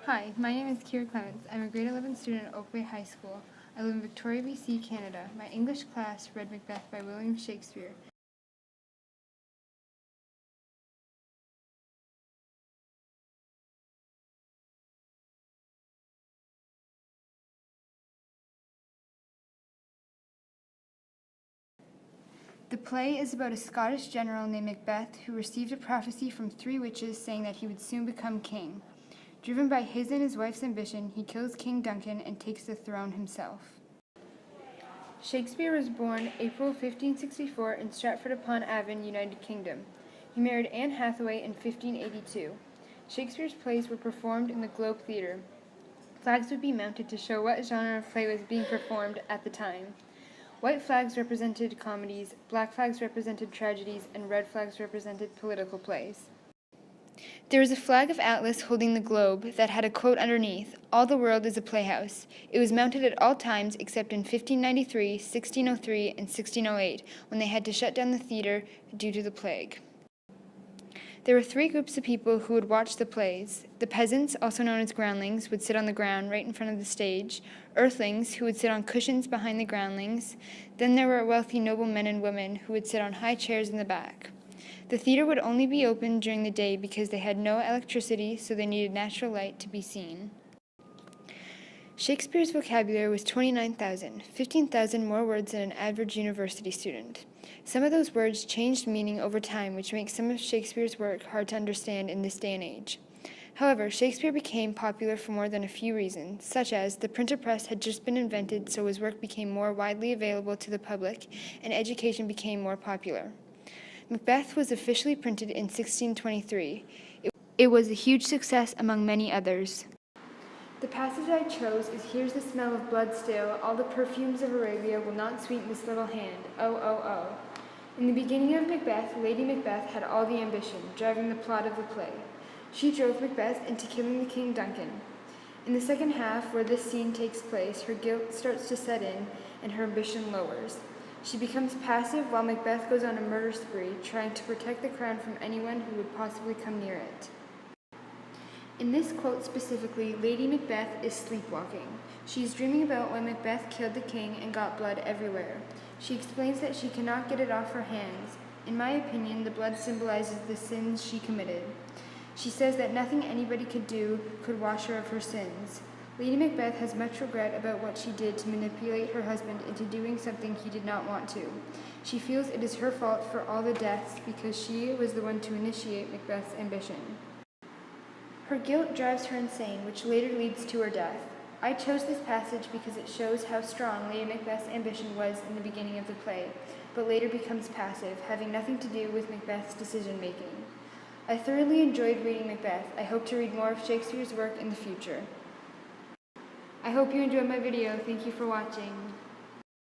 Hi, my name is Kyra. I'm a grade 11 student at Oak Bay High School. I live in Victoria, BC, Canada. My English class read Macbeth by William Shakespeare. The play is about a Scottish general named Macbeth who received a prophecy from three witches saying that he would soon become king. Driven by his and his wife's ambition, he kills King Duncan and takes the throne himself. Shakespeare was born April 1564 in Stratford-upon-Avon, United Kingdom. He married Anne Hathaway in 1582. Shakespeare's plays were performed in the Globe Theatre. Flags would be mounted to show what genre of play was being performed at the time. White flags represented comedies, black flags represented tragedies, and red flags represented political plays. There was a flag of Atlas holding the globe that had a quote underneath, "All the world is a playhouse." It was mounted at all times except in 1593, 1603, and 1608, when they had to shut down the theater due to the plague. There were three groups of people who would watch the plays. The peasants, also known as groundlings, would sit on the ground right in front of the stage. Earthlings, who would sit on cushions behind the groundlings. Then there were wealthy noblemen and women who would sit on high chairs in the back. The theater would only be open during the day because they had no electricity, so they needed natural light to be seen. Shakespeare's vocabulary was 29,000, 15,000 more words than an average university student. Some of those words changed meaning over time, which makes some of Shakespeare's work hard to understand in this day and age. However, Shakespeare became popular for more than a few reasons, such as the printer press had just been invented, so his work became more widely available to the public, and education became more popular. Macbeth was officially printed in 1623. It was a huge success among many others. The passage I chose is, "Here's the smell of blood still, all the perfumes of Arabia will not sweeten this little hand, oh, oh, oh." In the beginning of Macbeth, Lady Macbeth had all the ambition, driving the plot of the play. She drove Macbeth into killing the King Duncan. In the second half, where this scene takes place, her guilt starts to set in and her ambition lowers. She becomes passive while Macbeth goes on a murder spree, trying to protect the crown from anyone who would possibly come near it. In this quote specifically, Lady Macbeth is sleepwalking. She is dreaming about when Macbeth killed the king and got blood everywhere. She explains that she cannot get it off her hands. In my opinion, the blood symbolizes the sins she committed. She says that nothing anybody could do could wash her of her sins. Lady Macbeth has much regret about what she did to manipulate her husband into doing something he did not want to. She feels it is her fault for all the deaths because she was the one to initiate Macbeth's ambition. Her guilt drives her insane, which later leads to her death. I chose this passage because it shows how strong Lady Macbeth's ambition was in the beginning of the play, but later becomes passive, having nothing to do with Macbeth's decision-making. I thoroughly enjoyed reading Macbeth. I hope to read more of Shakespeare's work in the future. I hope you enjoyed my video. Thank you for watching.